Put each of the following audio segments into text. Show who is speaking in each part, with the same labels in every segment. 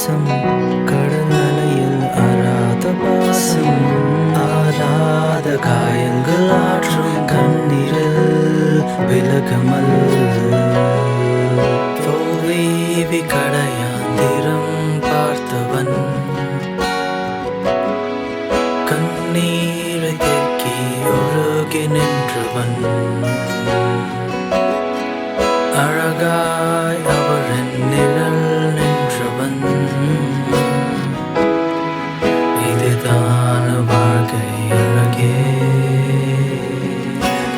Speaker 1: பாசம் கடல் அலையில் ஆறாத பாசம் ஆறாத காயங்கள் ஆற்றும் கண்ணீரில் விலகமல் தோல்வி கடையாந்திரம் பார்த்தவன் கண்ணீரை தேக்கி ஒழுகி நின்றவன் அழகாய் அவரின் நிழல் நின்றவன் இதுதான் வாழ்க்கை அழகே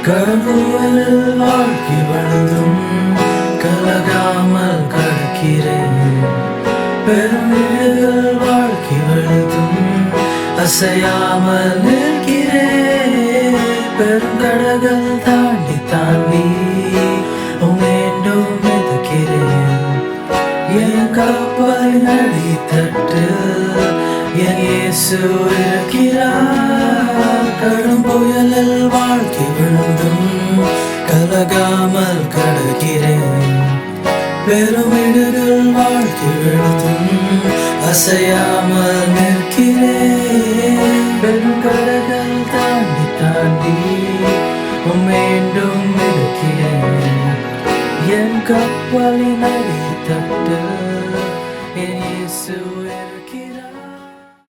Speaker 1: கடவுள் வாழ்க்கை வழுதும் கலகாமல் கடக்கிறேன் பெருமிழல் வாழ்க்கை வழுதும் அசையாமல் நிற்கிறேன் பெருங்கடகள் தாண்டி தாண்டி மீண்டும் மிதக்கிறேன் என் கப்பலின் அடித்தட்டு என் இயேசு இருக்கிறார் கடும் புயலில் வாழ்க்கை விழுந்தும் கலகாமல் கடக்கிறேன் பெருமிடுகள் வாழ்க்கை விழுந்தும் அசையாமல் நிற்கிறேன் பெருங்கடகள் தாண்டி தாண்டி மீண்டும் மிதக்கிறேன் என் கப்பலின் அடித்தட்டு என் இயேசு இருக்கிறார்.